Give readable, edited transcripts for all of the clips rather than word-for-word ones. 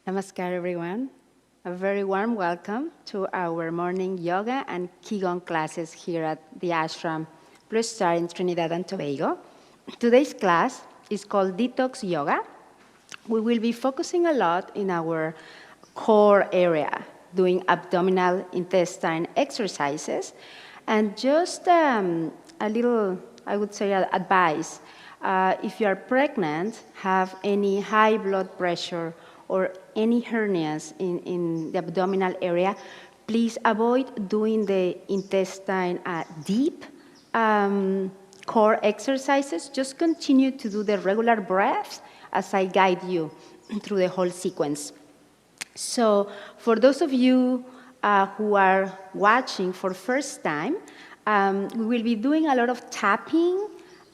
Namaskar, everyone. A very warm welcome to our morning yoga and Qigong classes here at the ashram, Blue Star in Trinidad and Tobago. Today's class is called Detox Yoga. We will be focusing a lot in our core area, doing abdominal intestine exercises, and just a little, I would say, advice. If you are pregnant, have any high blood pressure, or any hernias in the abdominal area, please avoid doing the intestine deep core exercises. Just continue to do the regular breaths as I guide you through the whole sequence. So for those of you who are watching for first time, we will be doing a lot of tapping,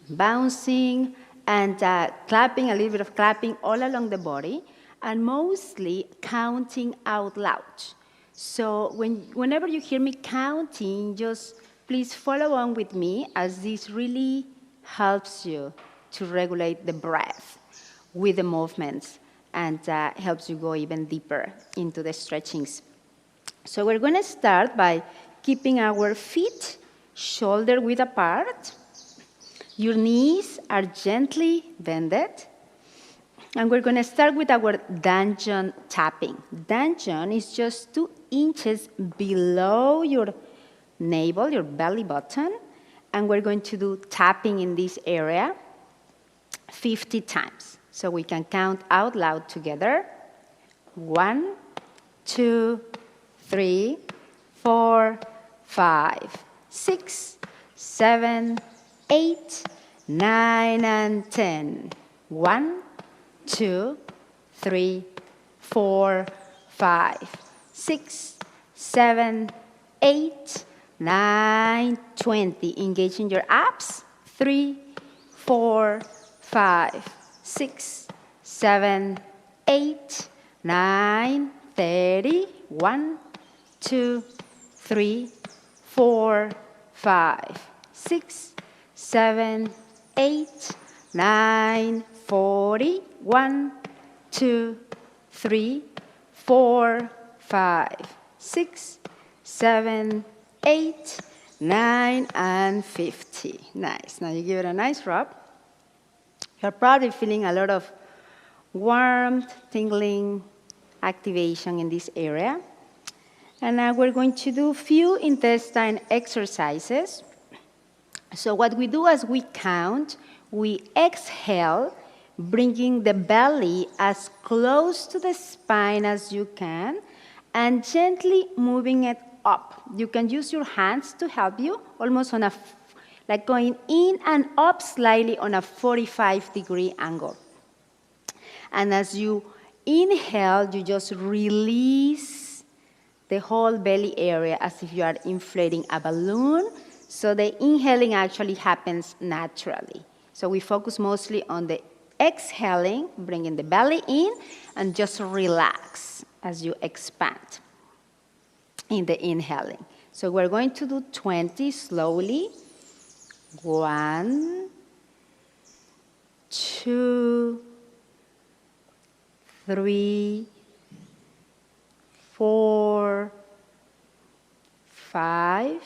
bouncing, and clapping, a little bit of clapping all along the body, and mostly counting out loud. So whenever you hear me counting, just please follow along with me, as this really helps you to regulate the breath with the movements and helps you go even deeper into the stretchings. So we're going to start by keeping our feet shoulder width apart. Your knees are gently bended. And we're going to start with our dungeon tapping. Dungeon is just 2 inches below your navel, your belly button. And we're going to do tapping in this area 50 times. So we can count out loud together. 1, 2, 3, 4, 5, 6, 7, 8, 9, and 10. 1, 2, 3, 4, 5, 6, 7, 8, 9, 20. Engaging your abs. 3, 4, 5, 6, 7, 8, 9, 30. 1, 2, 3, 4, 5, 6, 7, 8, 9, 40. 1, 2, 3, 4, 5, 6, 7, 8, 9, and 50. Nice. Now you give it a nice rub. You're probably feeling a lot of warmth, tingling, activation in this area. And now we're going to do a few intestine exercises. So what we do as we count, we exhale, bringing the belly as close to the spine as you can, and gently moving it up. You can use your hands to help you, almost on like going in and up slightly on a 45-degree angle. And as you inhale, you just release the whole belly area as if you are inflating a balloon. So the inhaling actually happens naturally. So we focus mostly on the exhaling, bringing the belly in, and just relax as you expand in the inhaling. So we're going to do 20 slowly. 1, 2, 3, 4, 5,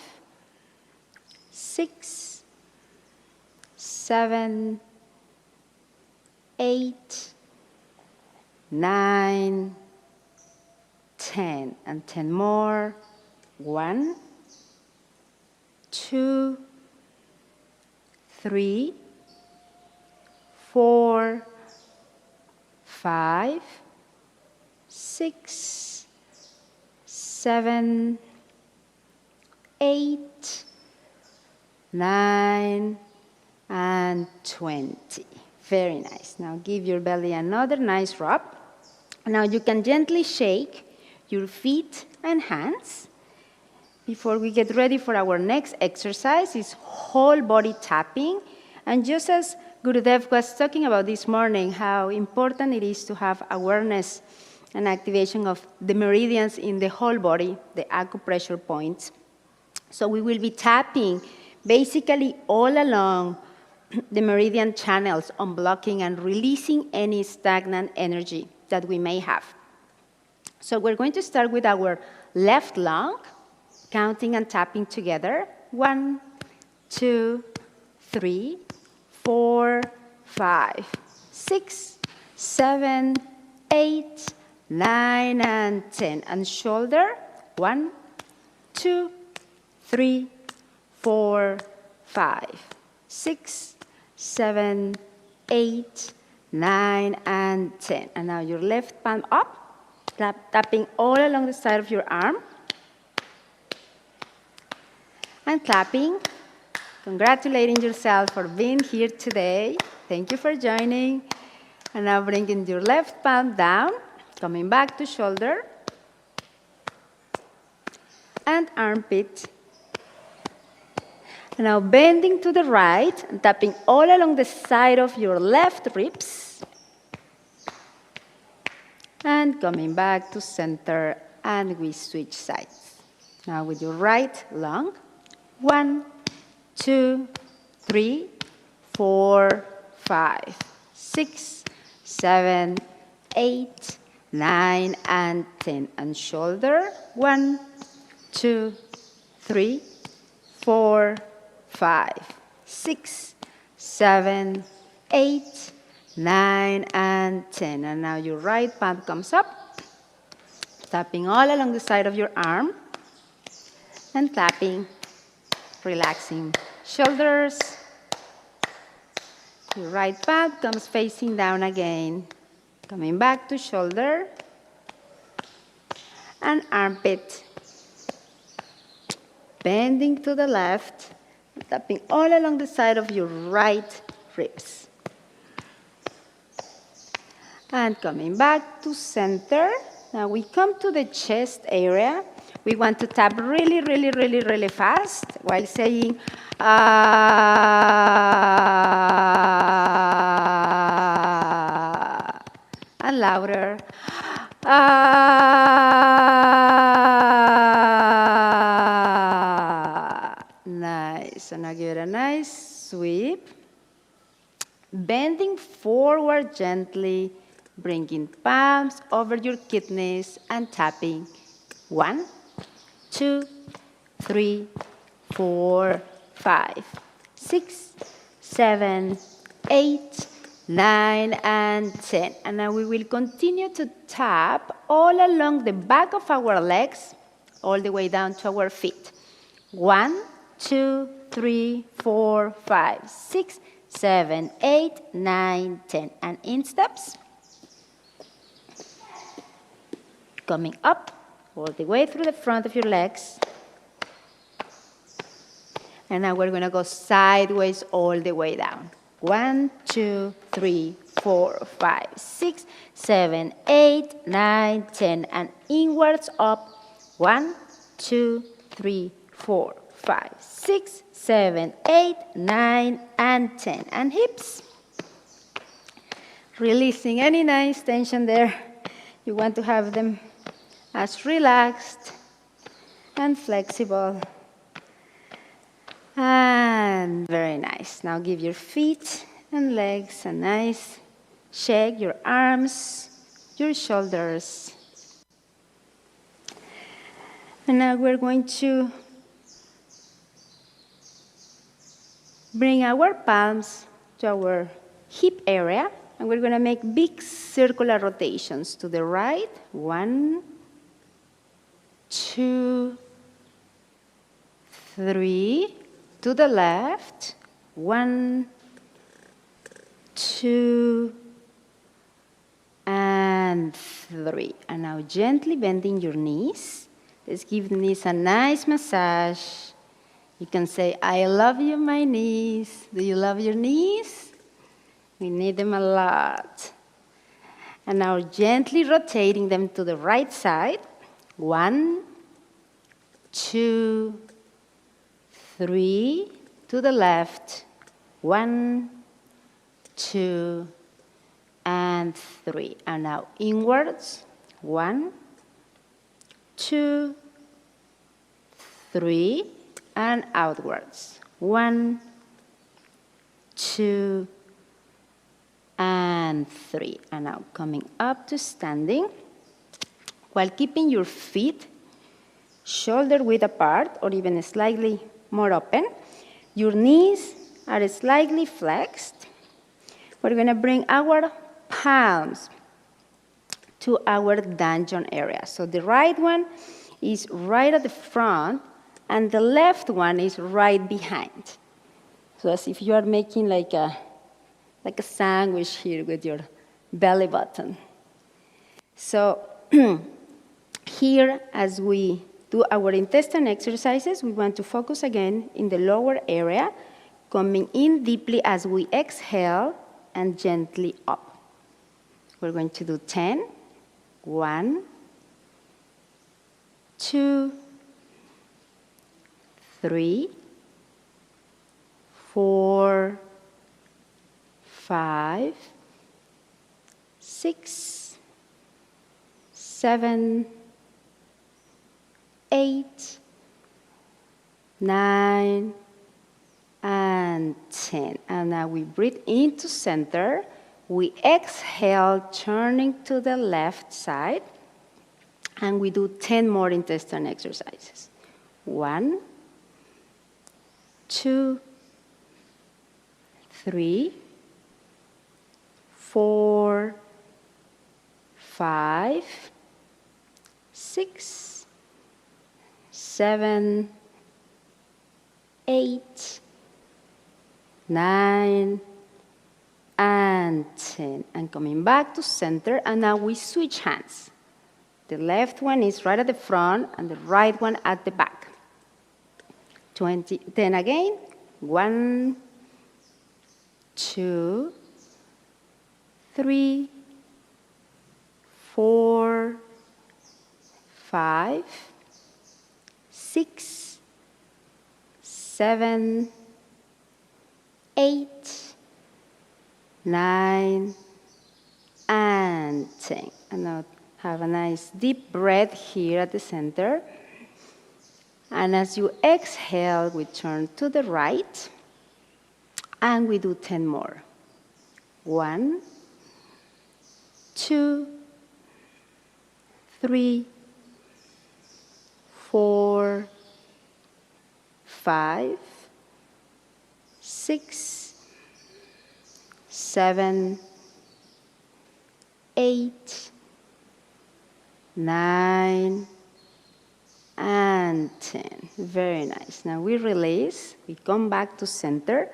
6, 7, 8, 9, 10, and 10 more. 1, 2, 3, 4, 5, 6, 7, 8, 9, and 20. Very nice. Now give your belly another nice rub. Now you can gently shake your feet and hands. Before we get ready for our next exercise, is whole body tapping. And just as Gurudev was talking about this morning, how important it is to have awareness and activation of the meridians in the whole body, the acupressure points. So we will be tapping basically all along the meridian channels, unblocking and releasing any stagnant energy that we may have. So we're going to start with our left lung, counting and tapping together. 1, 2, 3, 4, 5, 6, 7, 8, 9, and 10. And shoulder. 1, 2, 3, 4, 5, 6, 7, 8, 9, and 10. And now your left palm up. Tapping all along the side of your arm. And clapping. Congratulating yourself for being here today. Thank you for joining. And now bringing your left palm down, coming back to shoulder. And armpit. And now bending to the right and tapping all along the side of your left ribs. And coming back to center, and we switch sides. Now with your right lung. 1, 2, 3, 4, 5, 6, 7, 8, 9, and 10. And shoulder. 1, 2, 3, 4, 5, 6, 7, 8, 9, and 10. And now your right palm comes up, tapping all along the side of your arm, and clapping, relaxing shoulders. Your right palm comes facing down again, coming back to shoulder, and armpit. Bending to the left, tapping all along the side of your right ribs. And coming back to center. Now we come to the chest area. We want to tap really, really, really, really fast while saying, ah, and louder. Ah. Nice. And now give it a nice sweep. Bending forward gently, bringing palms over your kidneys and tapping. 1, 2, 3, 4, 5, 6, 7, 8, 9, and 10. And now we will continue to tap all along the back of our legs, all the way down to our feet. 1, 2, 3, 4, 5, 6, 7, 8, 9, 10. And in steps. Coming up all the way through the front of your legs. And now we're going to go sideways all the way down. 1, 2, 3, 4, 5, 6, 7, 8, 9, 10. And inwards up. 1, 2, 3, 4, 5, 6, 7, 8, 9, and 10. And hips. Releasing any nice tension there. You want to have them as relaxed and flexible. And very nice. Now give your feet and legs a nice shake, your arms, your shoulders. And now we're going to bring our palms to our hip area, and we're going to make big circular rotations to the right. 1, 2, 3. To the left. 1, 2, and 3. And now gently bending your knees. Let's give the knees a nice massage. You can say, I love you, my knees. Do you love your knees? We need them a lot. And now gently rotating them to the right side. 1, 2, 3. To the left. 1, 2, and 3. And now inwards. 1, 2, 3. And outwards. 1, 2, and 3. And now coming up to standing. while keeping your feet shoulder width apart or even slightly more open. Your knees are slightly flexed. We're going to bring our palms to our dungeon area. So the right one is right at the front, and the left one is right behind. So as if you are making like a sandwich here with your belly button. So here, as we do our intestine exercises, we want to focus again in the lower area, coming in deeply as we exhale and gently up. We're going to do 10. 1, 2, 3, 4, 5, 6, 7, 8, 9, and 10. And now we breathe into center. We exhale, turning to the left side, and we do 10 more intestine exercises. 1, 2, 3, 4, 5, 6, 7, 8, 9, and 10. And coming back to center, and now we switch hands. The left one is right at the front, and the right one at the back. 10 again. 1, 2, 3, 4, 5, 6, 7, 8, 9, and 10. And now have a nice deep breath here at the center. And as you exhale, we turn to the right, and we do 10 more. 1, 2, 3, 4, 5, 6, 7, 8, 9, and 10. Very nice. Now we release, we come back to center,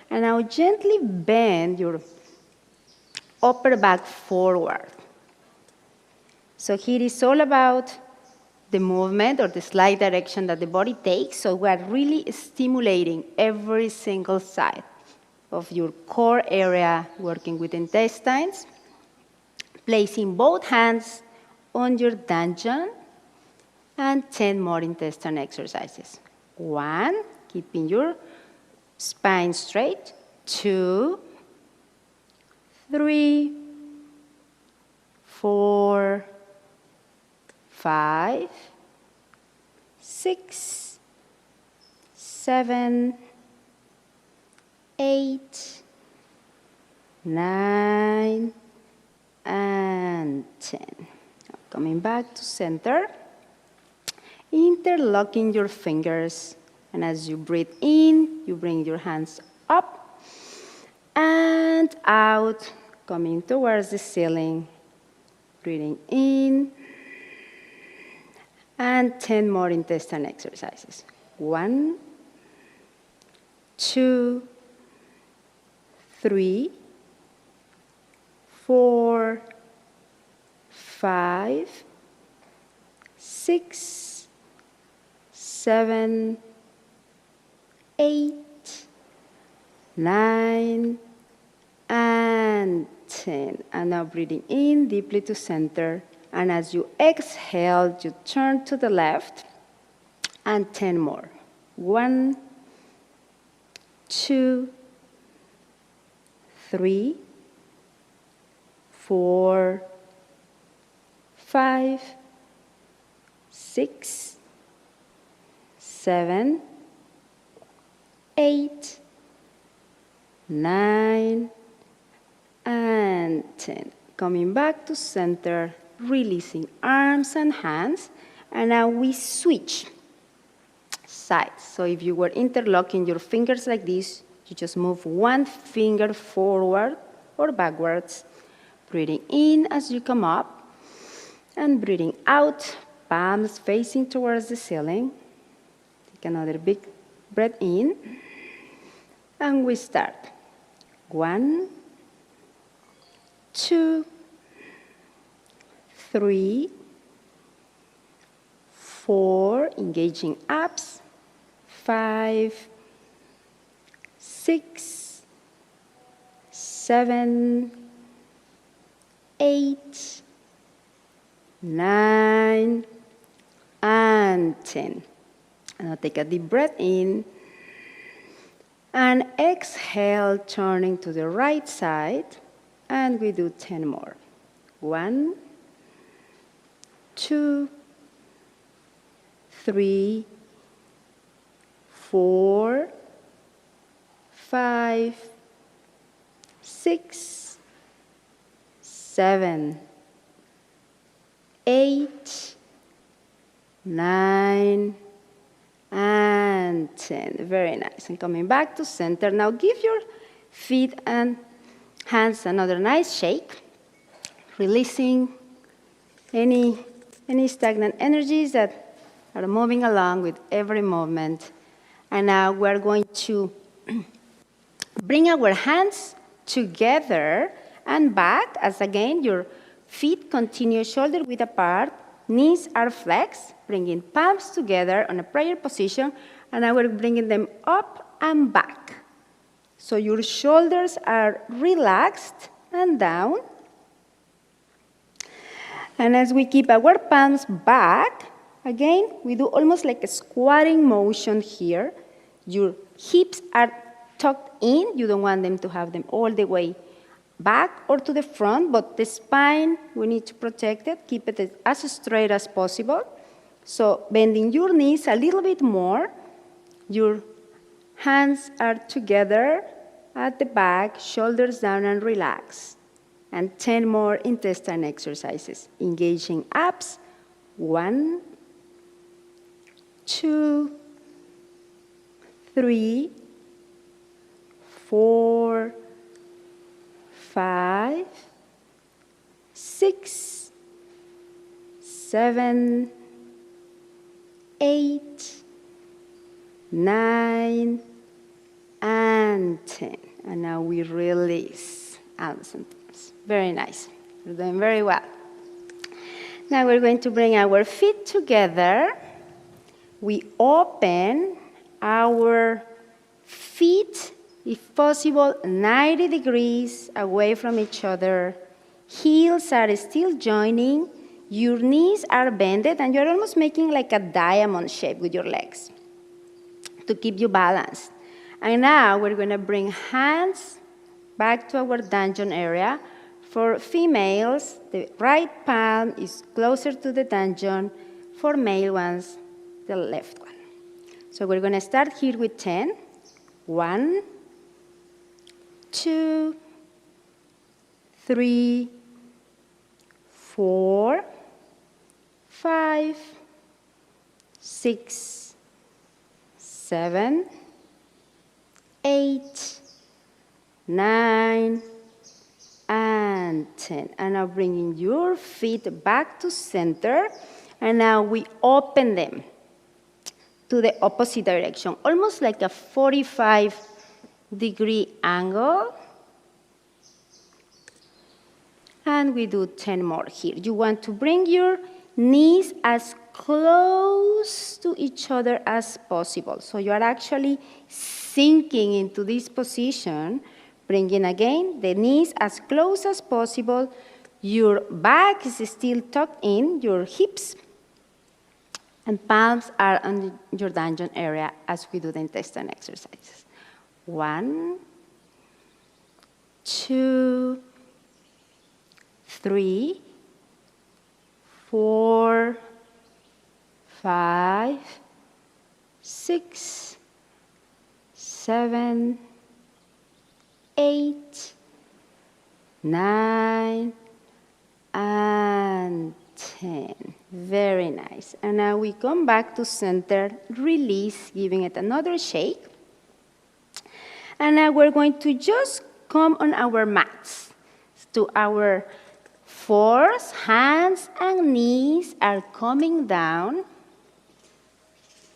and now gently bend your upper back forward. So here is all about the movement or the slight direction that the body takes. So we are really stimulating every single side of your core area, working with intestines, placing both hands on your dungeon, and 10 more intestine exercises. 1, keeping your spine straight. 2, 3, 4, 5, 6, 7, 8, 9, and 10. Coming back to center, interlocking your fingers, and as you breathe in, you bring your hands up and out, coming towards the ceiling, breathing in, and 10 more intestine exercises. 1, 2, 3, 4, 5, 6, 7, 8, 9, and 10. And now breathing in deeply to center. And as you exhale, you turn to the left, and 10 more. 1, 2, 3, 4, 5, 6, 7, 8, 9, and 10. Coming back to center, releasing arms and hands. And now we switch sides. So if you were interlocking your fingers like this, you just move one finger forward or backwards, breathing in as you come up, and breathing out, palms facing towards the ceiling. Take another big breath in, and we start. 1, 2, 3, 4, engaging abs, 5, 6, 7, 8, 9, and 10. And now take a deep breath in, and exhale, turning to the right side, and we do 10 more. 1, 2, 3, 4, 5, 6, 7, 8, 9, and 10. Very nice. And coming back to center. Now give your feet and hands another nice shake, releasing any stagnant energies that are moving along with every movement. And now we're going to bring our hands together and back as again your feet continue shoulder width apart, knees are flexed, bringing palms together on a prayer position, and now we're bringing them up and back. So your shoulders are relaxed and down. And as we keep our palms back, again, we do almost like a squatting motion here. Your hips are tucked in. You don't want them to have them all the way back or to the front, but the spine, we need to protect it, keep it as straight as possible. So bending your knees a little bit more, your hands are together at the back, shoulders down and relax. And 10 more intestine exercises, engaging abs. 1, 2, 3, 4, 5, 6, 7, 8, 9, and 10. And now we release arms and arms. Very nice. You're doing very well. Now we're going to bring our feet together. We open our feet, if possible, 90 degrees away from each other. Heels are still joining. Your knees are bended, and you're almost making like a diamond shape with your legs to keep you balanced. And now we're going to bring hands back to our dungeon area. For females, the right palm is closer to the dungeon. For male ones, the left one. So we're going to start here with 10. 1, 2, 3, 4, 5, 6, 7, 8, 9, and 10. And now bringing your feet back to center. And now we open them to the opposite direction, almost like a 45-degree angle. And we do 10 more here. You want to bring your knees as close to each other as possible. So you are actually sinking into this position, bringing again the knees as close as possible. Your back is still tucked in, your hips, and palms are on your dungeon area as we do the intestine exercises. 1, 2, 3, 4, 5, 6, 7, 8, 9, and 10. Very nice. And now we come back to center, release, giving it another shake. And now we're going to just come on our mats to our fours, hands and knees are coming down.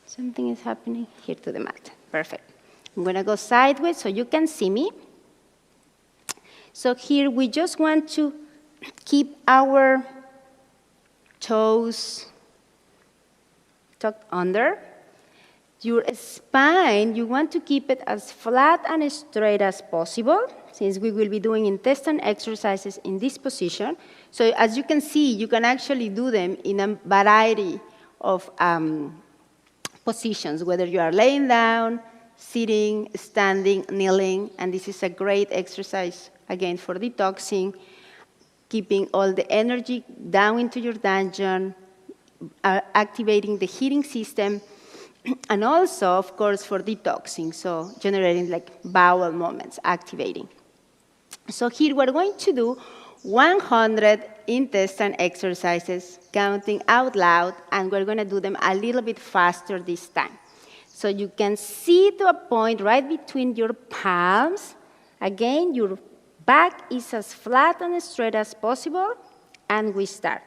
Something is happening here to the mat. Perfect. I'm going to go sideways so you can see me. So here we just want to keep our toes tucked under. Your spine, you want to keep it as flat and straight as possible, since we will be doing intestine exercises in this position. So as you can see, you can actually do them in a variety of positions, whether you are laying down, sitting, standing, kneeling, and this is a great exercise, again, for detoxing, keeping all the energy down into your dungeon, activating the heating system, and also, of course, for detoxing, so generating like bowel movements, activating. So here we're going to do 100 intestine exercises, counting out loud, and we're going to do them a little bit faster this time. So you can see to a point right between your palms. Again, your back is as flat and straight as possible, and we start.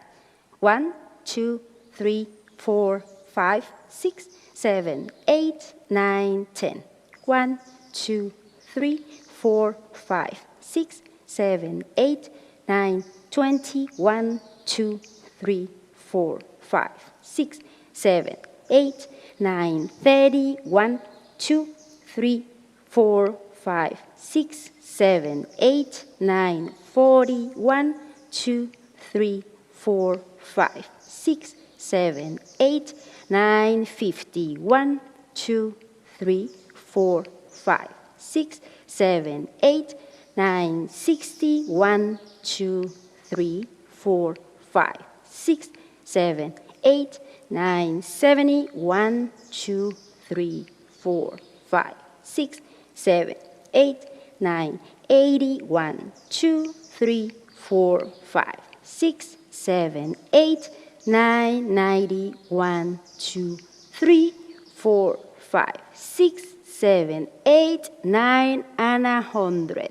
1, 2, 3, 4, 5, 6, 7, 8, 9, 10. 1, 2, 3, 4, 5, 6, 7, 8, 9, 20. 1, 2, 3, 4, 5, 6, 7, 8, 9, 30. 1, 2, 3, 4, 5, 6, 7, 8, 9, 40. 1, 2, 3, 4, 5, 6, 7, 8, 9, 50. 1, 2, 3, 4, 5, 6, 7, 8, 9, 60. 1, 2, 3, 4, 5, 6, 7, 8, 9, 70. 1, 2, 3, 4, 5, 6, 7, 8, 9, 80. 1, 2, 3, 4, 5, 6, 7, 8, 9, 90. 1, 2, 3, 4, 5, 6, 7, 8, 9, and 100.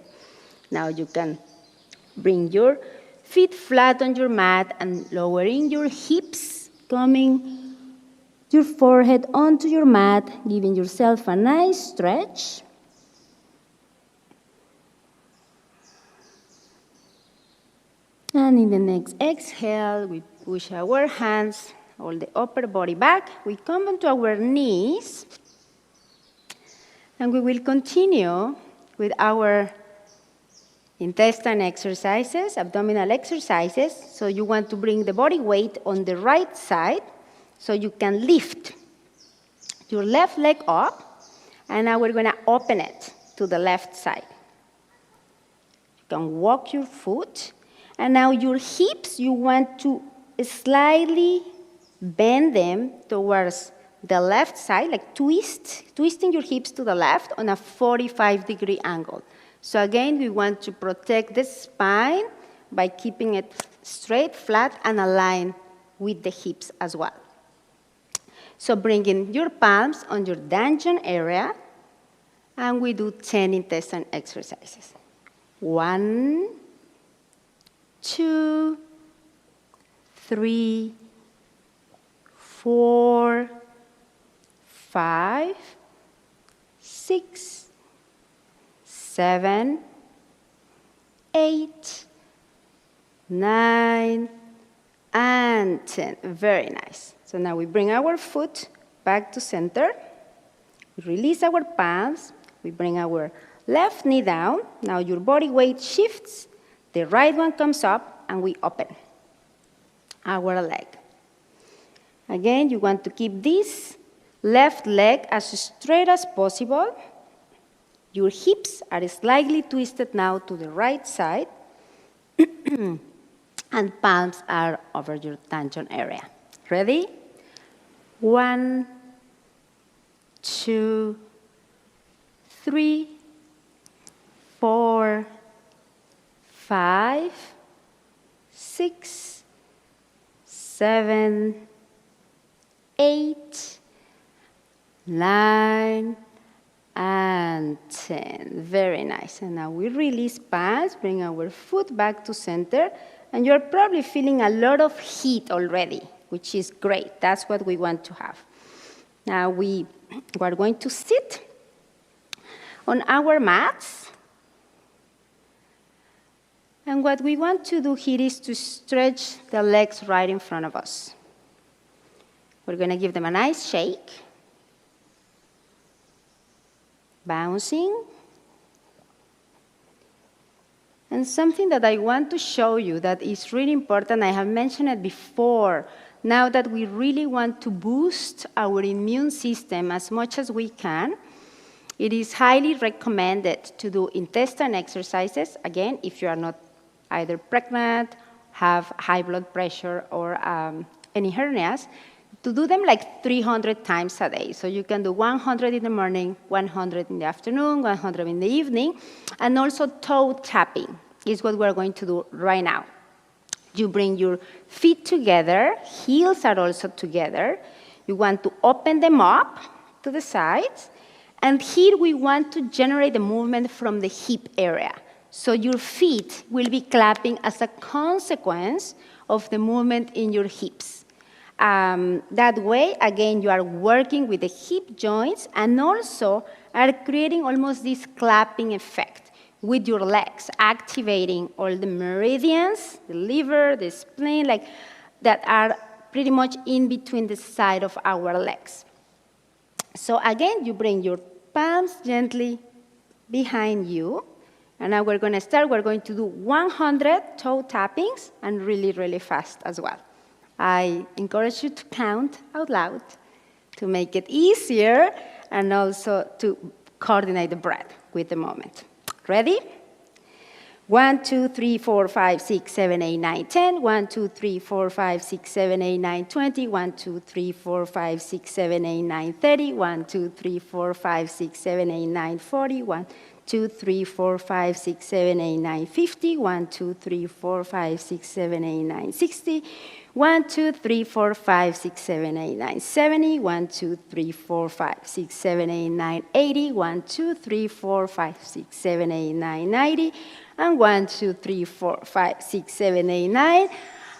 Now you can bring your feet flat on your mat and lowering your hips, coming your forehead onto your mat, giving yourself a nice stretch. And in the next exhale, we push our hands, all the upper body back. We come onto our knees. And we will continue with our intestine exercises, abdominal exercises. So you want to bring the body weight on the right side so you can lift your left leg up. And now we're going to open it to the left side. You can walk your foot. And now your hips, you want to slightly bend them towards the left side, like twisting your hips to the left on a 45-degree angle. So again, we want to protect the spine by keeping it straight, flat, and aligned with the hips as well. So bringing your palms on your dungeon area, and we do 10 intestine exercises. 1, 2, 3, 4, 5, 6, 7, 8, 9, and 10. Very nice. So now we bring our foot back to center. We release our palms. We bring our left knee down. Now your body weight shifts. The right one comes up, and we open our leg. Again, you want to keep this left leg as straight as possible. Your hips are slightly twisted now to the right side, and palms are over your dungeon area. Ready? 1, 2, 3, 4, 5, 6, 7, 8, 9, and 10. Very nice. And now we release palms, bring our foot back to center, and you're probably feeling a lot of heat already, which is great. That's what we want to have. Now we are going to sit on our mats. And what we want to do here is to stretch the legs right in front of us. We're going to give them a nice shake. Bouncing. And something that I want to show you that is really important, I have mentioned it before, now that we really want to boost our immune system as much as we can, it is highly recommended to do intestine exercises, again, if you are not either pregnant, have high blood pressure, or any hernias, to do them like 300 times a day. So you can do 100 in the morning, 100 in the afternoon, 100 in the evening, and also toe tapping is what we're going to do right now. You bring your feet together, heels are also together. You want to open them up to the sides, and here we want to generate the movement from the hip area. So your feet will be clapping as a consequence of the movement in your hips. That way, again, you are working with the hip joints and also are creating almost this clapping effect with your legs, activating all the meridians, the liver, the spleen, like that are pretty much in between the side of our legs. So again, you bring your palms gently behind you. And now we're going to start. We're going to do 100 toe tappings and really, really fast as well. I encourage you to count out loud to make it easier and also to coordinate the breath with the moment. Ready? 1, 2, 3, 4, 5, 6, 7, 8, 9, 10. 1, 2, 3, 4, 5, 6, 7, 8, 9, 20. 1, 2, 3, 4, 5, 6, 7, 8, 9, 30. 1, 2, 3, 4, 5, 6, 7, 8, 9, 40. 1, 2, 3, 4, 5, 6, 7, 8, 9, 50. 1, 2, 3, 4, 5, 6, 7, 8, 9, 60. 1, 2, 3, 4, 5, 6, 7, 8, 9, 70. 1, 2, 3, 4, 5, 6, 7, 8, 9, 80. 1, 2, 3, 4, 5, 6, 7, 8, 9, 90. And 1, 2, 3, 4, 5, 6, 7, 8, 9,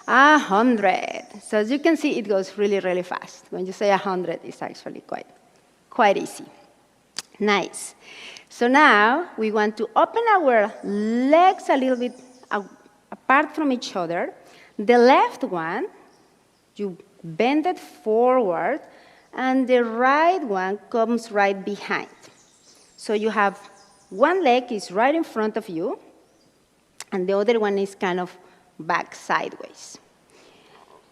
100. So as you can see, it goes really, really fast. When you say 100, it's actually quite easy. Nice. So now we want to open our legs a little bit apart from each other. The left one, you bend it forward, and the right one comes right behind. So you have one leg is right in front of you, and the other one is kind of back sideways.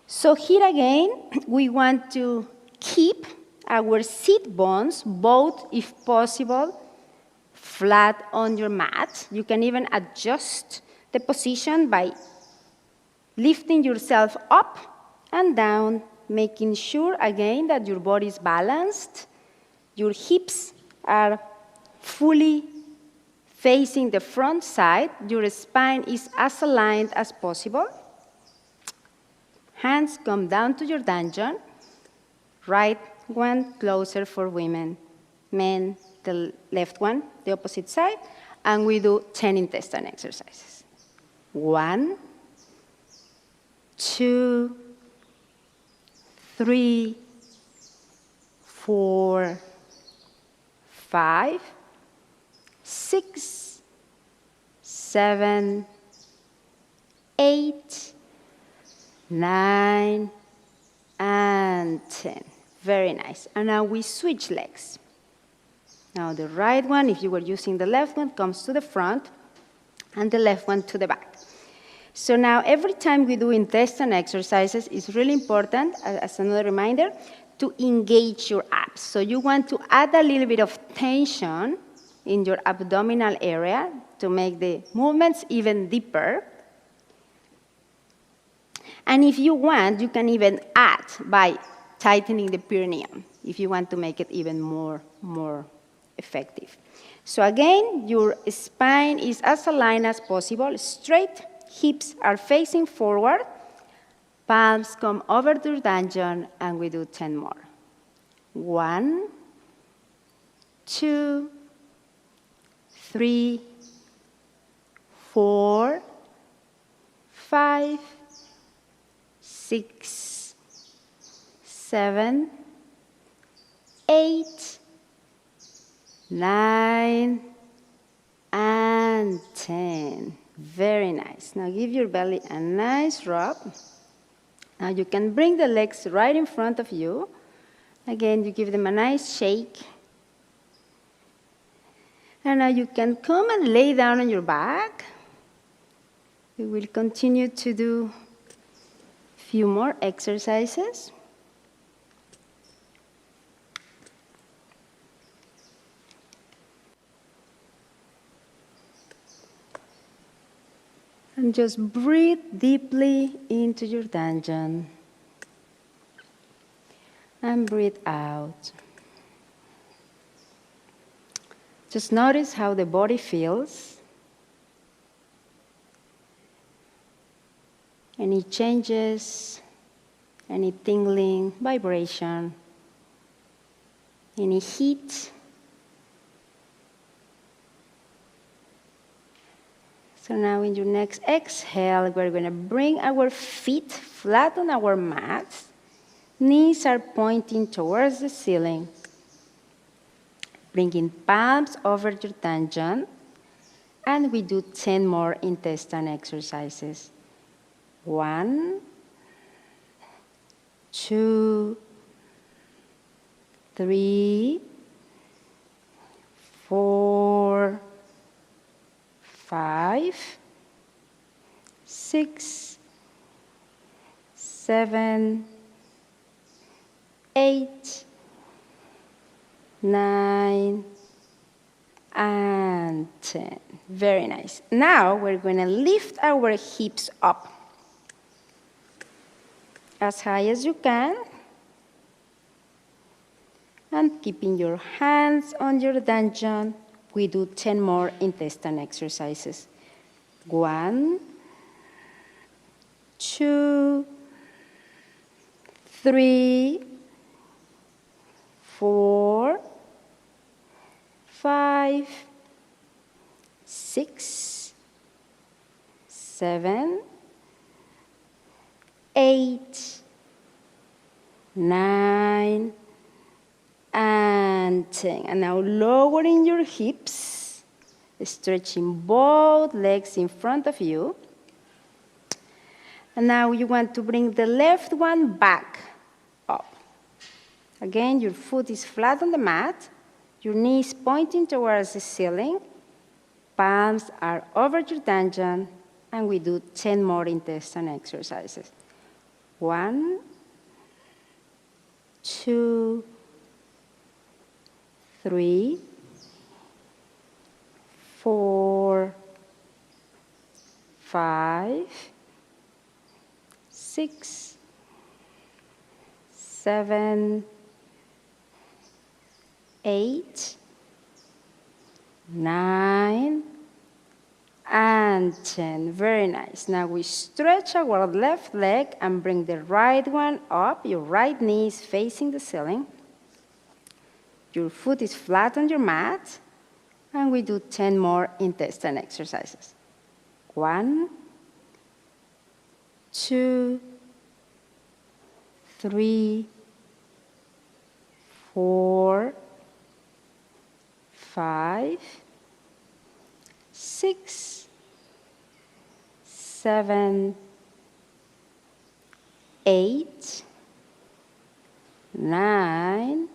So here again, we want to keep our sit bones, both, if possible, flat on your mat. You can even adjust the position by lifting yourself up and down, making sure, again, that your body is balanced. Your hips are fully facing the front side. Your spine is as aligned as possible. Hands come down to your dungeon. Right one closer for women. Men, the left one, the opposite side. And we do 10 intestine exercises. 1, 2, 3, 4, 5, 6, 7, 8, 9, and 10. Very nice. And now we switch legs. Now the right one, if you were using the left one, comes to the front, and the left one to the back. So now every time we do intestine exercises, it's really important, as another reminder, to engage your abs. So you want to add a little bit of tension in your abdominal area to make the movements even deeper. And if you want, you can even add by tightening the perineum, if you want to make it even more effective. So again, your spine is as aligned as possible, straight, hips are facing forward, palms come over to dungeon, and we do 10 more. 1, 2, 3, 4, 5, 6, 7, 8, 9, and 10. Very nice. Now give your belly a nice rub. Now you can bring the legs right in front of you. Again, you give them a nice shake. And now you can come and lay down on your back. We will continue to do a few more exercises. And just breathe deeply into your dungeon. And breathe out. Just notice how the body feels. Any changes, any tingling, vibration, any heat. So now in your next exhale, we're going to bring our feet flat on our mats. Knees are pointing towards the ceiling. Bringing palms over your dungeon. And we do 10 more intestine exercises. 1, 2, 3, 4, 5, 6, 7, 8, 9, and 10. Very nice. Now we're going to lift our hips up as high as you can. And keeping your hands on your dungeon, we do 10 more intestine exercises. 1, 2, 3, 4, 5, 6, 7, 8, 9, and 10. And now lowering your hips, stretching both legs in front of you. And now you want to bring the left one back up. Again, your foot is flat on the mat, your knees pointing towards the ceiling, palms are over your dungeon, and we do 10 more intestine exercises. 1, 2, 3, 4, 5, 6, 7, 8, 9, and 10. Very nice. Now we stretch our left leg and bring the right one up. Your right knee is facing the ceiling. Your foot is flat on your mat. And we do 10 more intestine exercises. 1, 2, 3, 4, 5, 6, 7, 8, 9,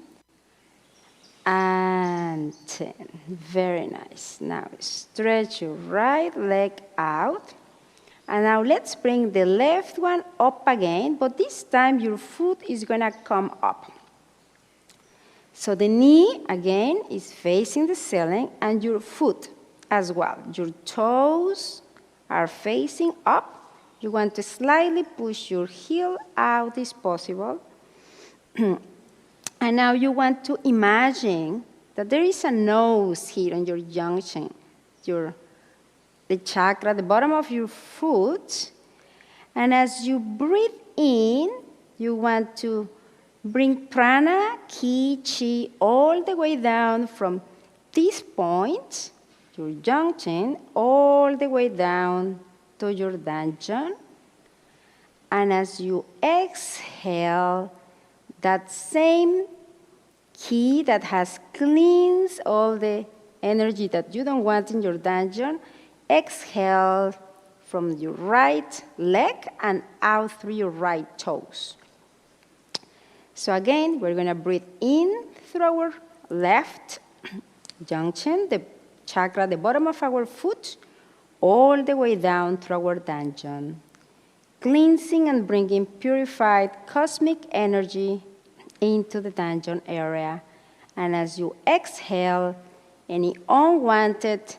and 10. Very nice. Now stretch your right leg out. And now let's bring the left one up again, but this time your foot is going to come up. So the knee, again, is facing the ceiling, and your foot as well. Your toes are facing up. You want to slightly push your heel out if possible. And now you want to imagine that there is a nose here on your junction, your the chakra, the bottom of your foot. And as you breathe in, you want to bring prana, ki, chi, all the way down from this point, your junction, all the way down to your dantian. And as you exhale, that same ki that has cleansed all the energy that you don't want in your dantian, exhale from your right leg and out through your right toes. So again, we're going to breathe in through our left junction, the chakra, the bottom of our foot, all the way down through our dantian, cleansing and bringing purified cosmic energy into the dantian area. And as you exhale, any unwanted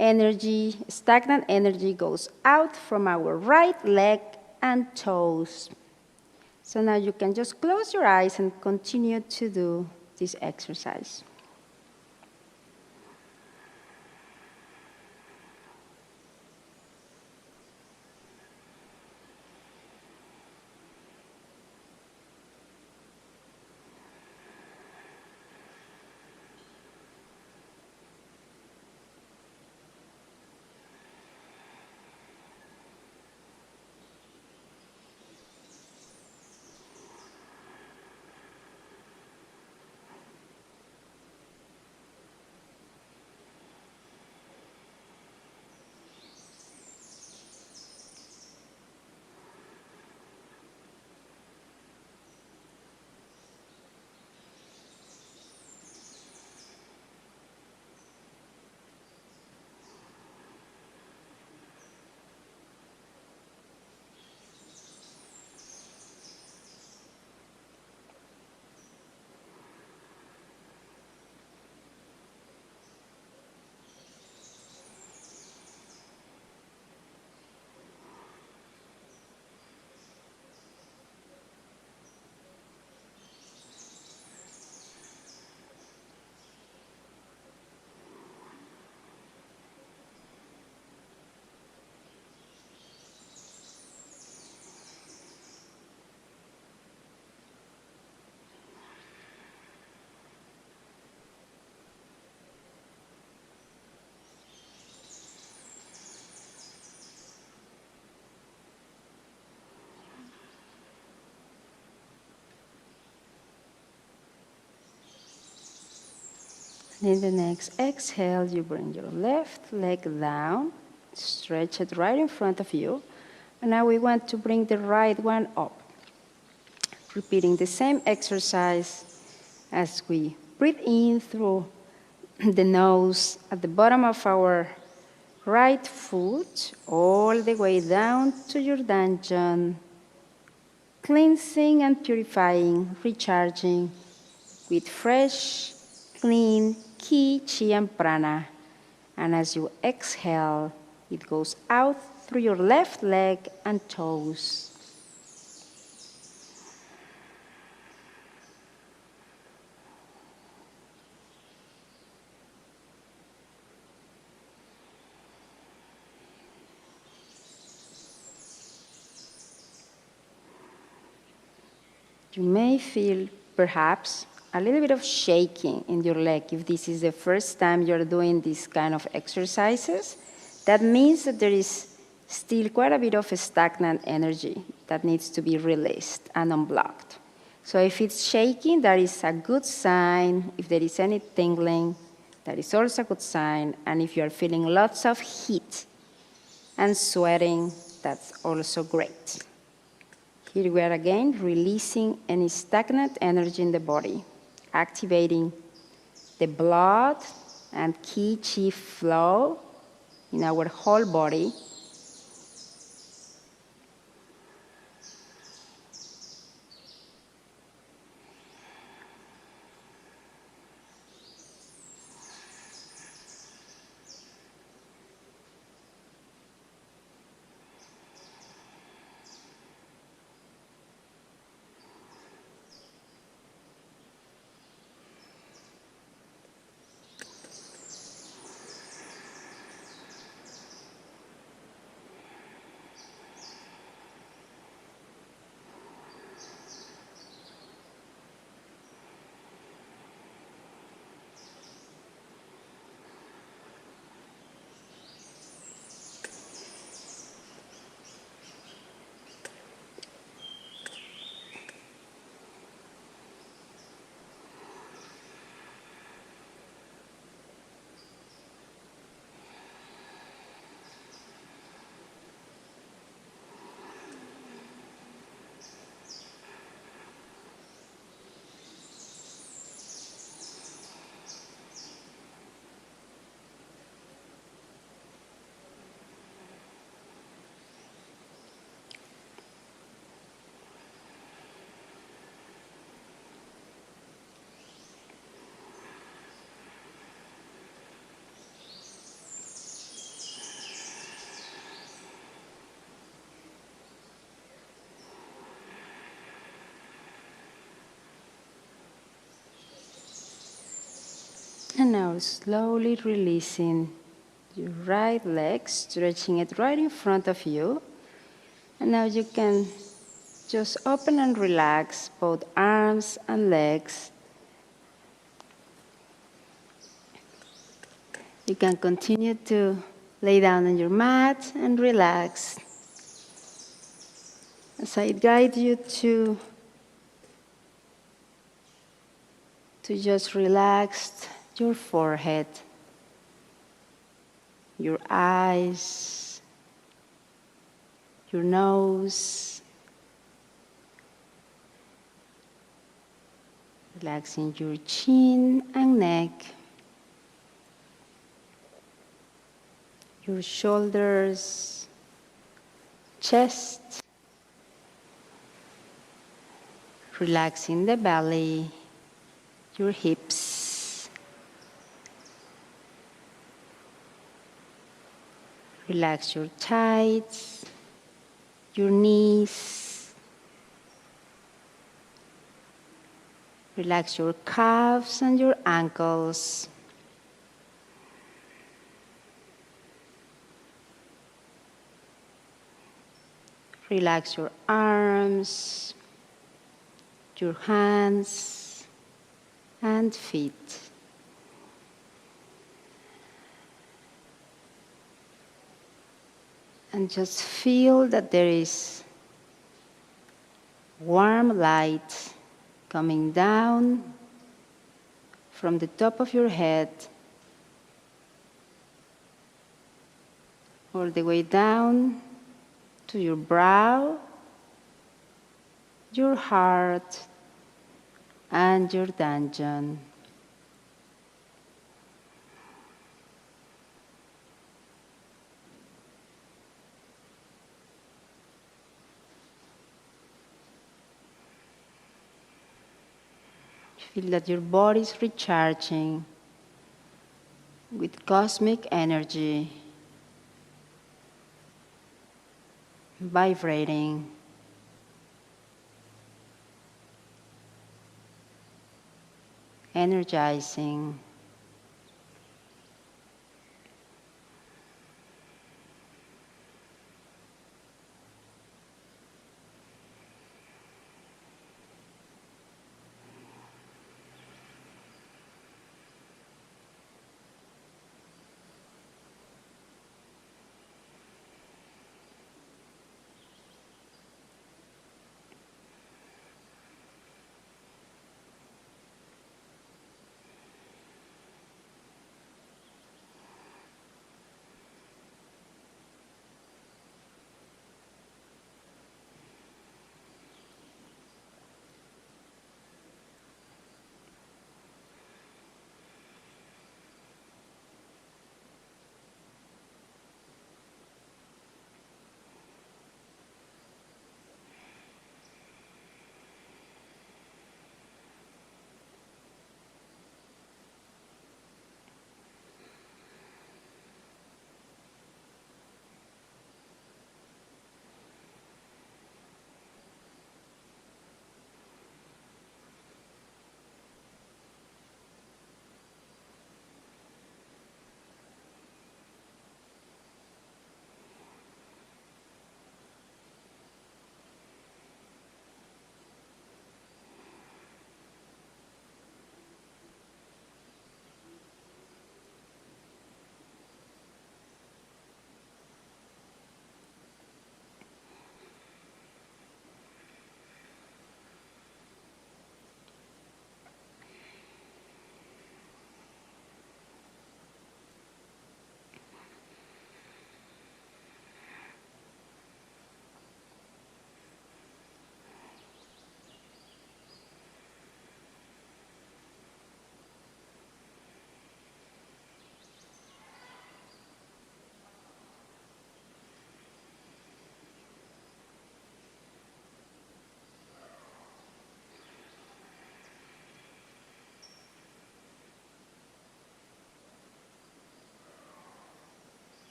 energy, stagnant energy goes out from our right leg and toes. So now you can just close your eyes and continue to do this exercise. In the next exhale, you bring your left leg down, stretch it right in front of you. And now we want to bring the right one up. Repeating the same exercise as we breathe in through the nose at the bottom of our right foot, all the way down to your dantian, cleansing and purifying, recharging with fresh, clean ki, chi, and prana. And as you exhale, it goes out through your left leg and toes. You may feel, perhaps, a little bit of shaking in your leg if this is the first time you're doing these kind of exercises. That means that there is still quite a bit of stagnant energy that needs to be released and unblocked. So if it's shaking, that is a good sign. If there is any tingling, that is also a good sign. And if you're feeling lots of heat and sweating, that's also great. Here we are again, releasing any stagnant energy in the body, activating the blood and ki, chi flow in our whole body. And now slowly releasing your right leg, stretching it right in front of you. And now you can just open and relax both arms and legs. You can continue to lay down on your mat and relax. As I guide you to just relax your forehead, your eyes, your nose, relaxing your chin and neck, your shoulders, chest, relaxing the belly, your hips, relax your thighs, your knees, relax your calves and your ankles. Relax your arms, your hands and feet. And just feel that there is warm light coming down from the top of your head all the way down to your brow, your heart, and your dungeon. Feel that your body is recharging with cosmic energy, vibrating, energizing.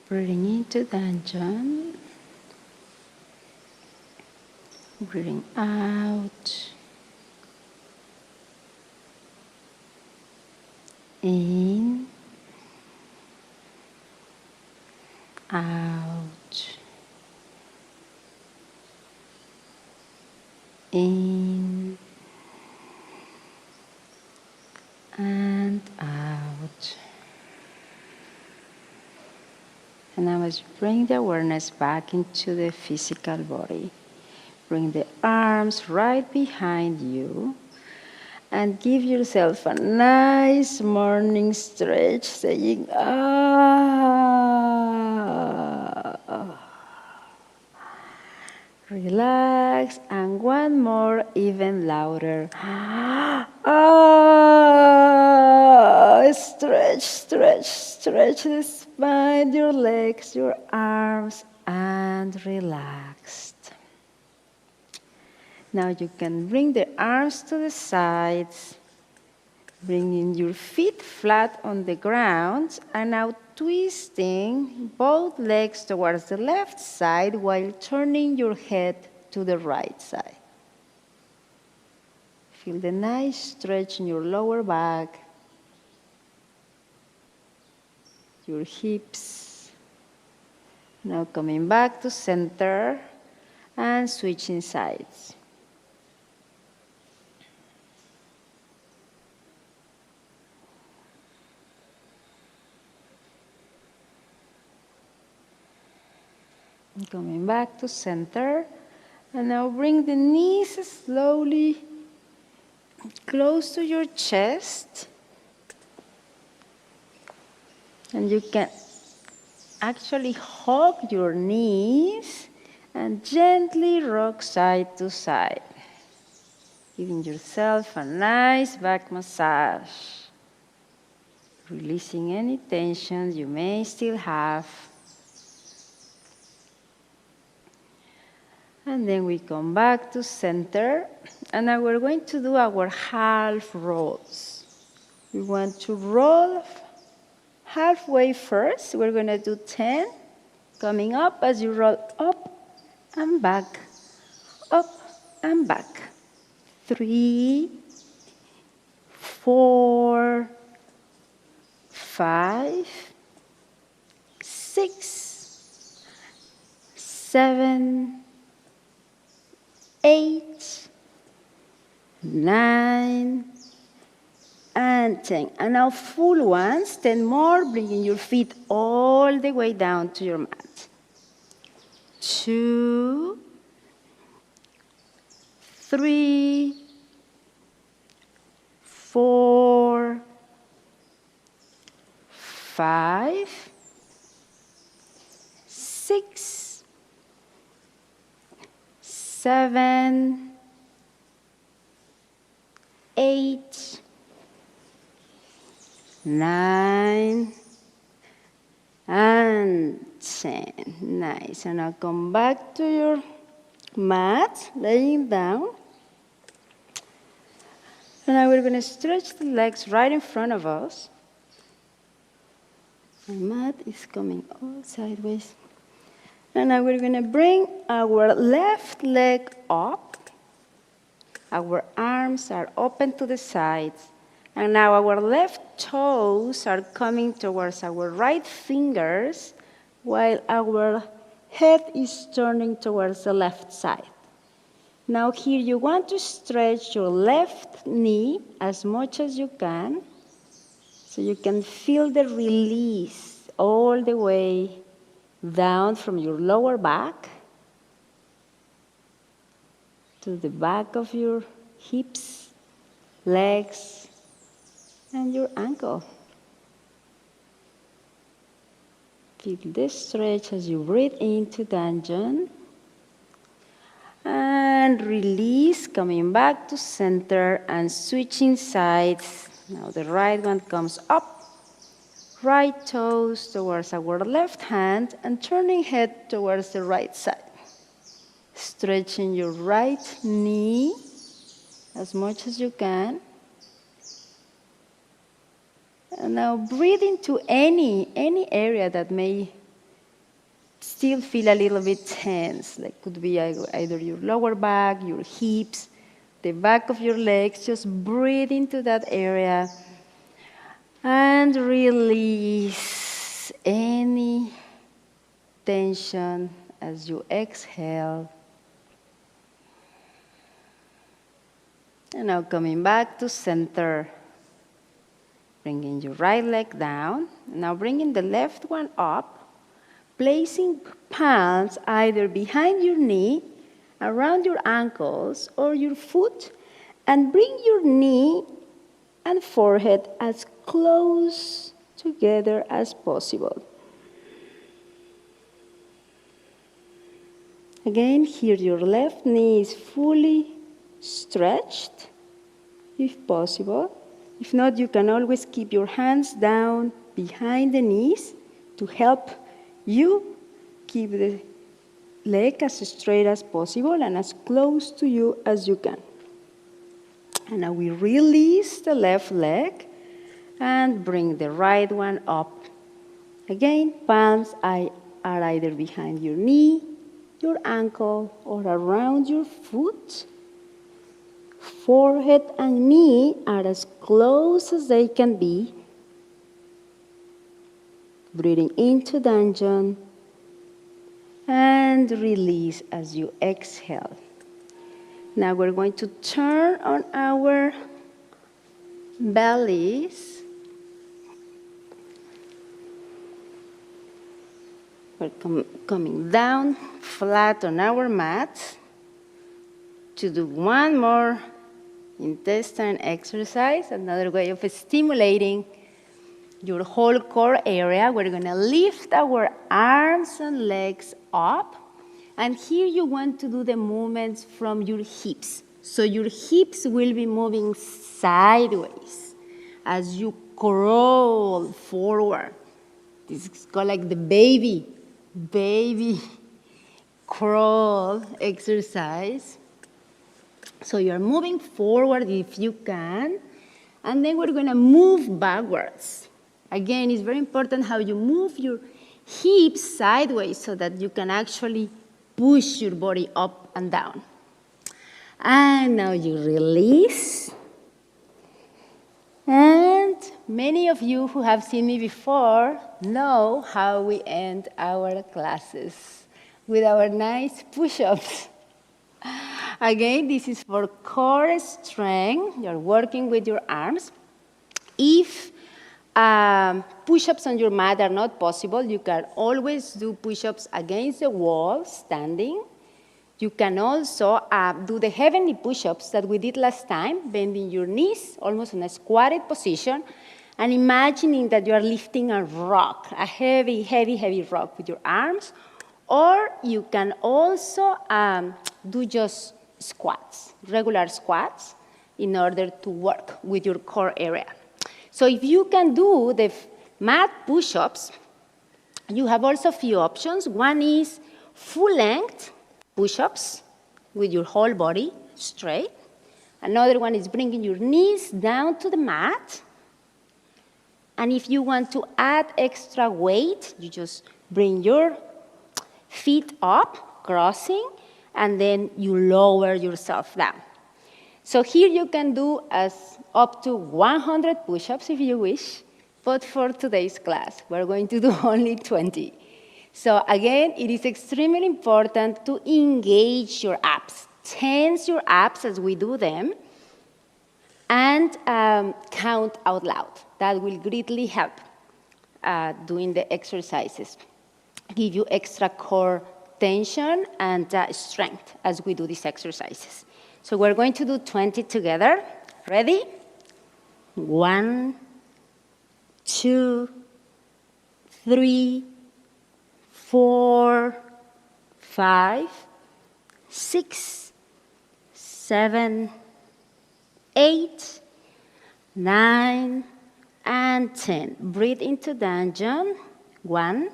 Breathing into Danjan. Breathing out. In. Out. In. And out. And now as you bring the awareness back into the physical body, bring the arms right behind you and give yourself a nice morning stretch, saying, ah. Relax, and one more, even louder. Stretch, stretch, stretch the spine, your legs, your arms, and relaxed. Now you can bring the arms to the sides, bringing your feet flat on the ground, and now twisting both legs towards the left side while turning your head to the right side. Feel the nice stretch in your lower back, your hips. Now coming back to center and switching sides. Coming back to center, and now bring the knees slowly close to your chest. And you can actually hug your knees and gently rock side to side, giving yourself a nice back massage, releasing any tension you may still have. And then we come back to center, and now we're going to do our half rolls. We want to roll halfway first. We're going to do 10, coming up as you roll up and back, up and back. 3, 4, 5, 6, 7, 8, 9, and 10. And now full ones, 10 more, bringing your feet all the way down to your mat. 2, 3, 4, 5, 6, 7, 8, 9, and 10. Nice. And now come back to your mat, laying down. And now we're going to stretch the legs right in front of us. The mat is coming all sideways. And now we're going to bring our left leg up. Our arms are open to the sides. And now our left toes are coming towards our right fingers, while our head is turning towards the left side. Now here you want to stretch your left knee as much as you can, so you can feel the release all the way down from your lower back to the back of your hips, legs, and your ankle. Feel this stretch as you breathe into Danjan. And release, coming back to center and switching sides. Now the right one comes up, right toes towards our left hand, and turning head towards the right side. Stretching your right knee as much as you can. And now breathe into any area that may still feel a little bit tense, like could be either your lower back, your hips, the back of your legs. Just breathe into that area and release any tension as you exhale. And now coming back to center. Bringing your right leg down. Now bringing the left one up. Placing palms either behind your knee, around your ankles, or your foot. And bring your knee and forehead as close together as possible. Again, here your left knee is fully stretched, if possible. If not, you can always keep your hands down behind the knees to help you keep the leg as straight as possible and as close to you as you can. And now we release the left leg and bring the right one up. Again, palms are either behind your knee, your ankle, or around your foot. Forehead and knee are as close as they can be. Breathing into Danjan and release as you exhale. Now we're going to turn on our bellies. We're coming down flat on our mat to do one more intestine exercise, another way of stimulating your whole core area. We're going to lift our arms and legs up. And here you want to do the movements from your hips. So your hips will be moving sideways as you crawl forward. This is called like the baby crawl exercise. So you're moving forward if you can, and then we're going to move backwards. Again, it's very important how you move your hips sideways so that you can actually push your body up and down. And now you release. And many of you who have seen me before know how we end our classes with our nice push-ups. Again, this is for core strength. You're working with your arms. If push-ups on your mat are not possible, you can always do push-ups against the wall, standing. You can also do the heavenly push-ups that we did last time, bending your knees, almost in a squatted position, and imagining that you are lifting a rock, a heavy, heavy, heavy rock with your arms. Or you can also do just squats, regular squats, in order to work with your core area. So if you can do the mat push-ups, you have also a few options. One is full-length push-ups with your whole body straight. Another one is bringing your knees down to the mat. And if you want to add extra weight, you just bring your feet up, crossing, and then you lower yourself down. So here you can do up to 100 push-ups if you wish, but for today's class, we're going to do only 20. So again, it is extremely important to engage your abs. Tense your abs as we do them, and count out loud. That will greatly help doing the exercises. Give you extra core tension and strength as we do these exercises. So we're going to do 20 together. Ready? 1, 2, 3, 4, 5, 6, 7, 8, 9, and 10. Breathe into Danjan. 1,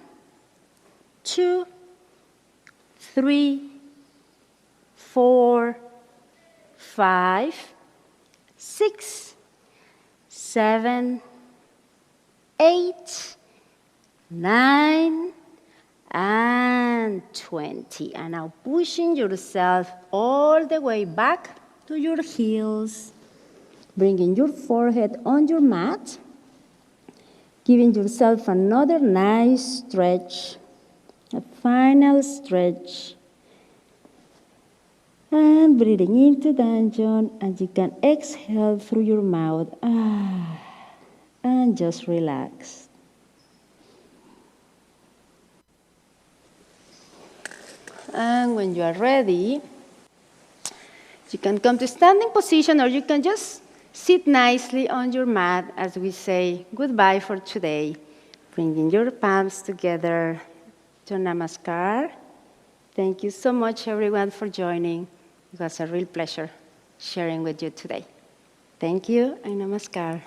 2, 3, 4, 5, 6, 7, 8, 9, and 20. And now pushing yourself all the way back to your heels, bringing your forehead on your mat, giving yourself another nice stretch, a final stretch, and breathing into dungeon, and you can exhale through your mouth, and just relax. And when you are ready, you can come to standing position, or you can just sit nicely on your mat as we say goodbye for today. Bringing your palms together to Namaskar. Thank you so much, everyone, for joining. It was a real pleasure sharing with you today. Thank you and Namaskar.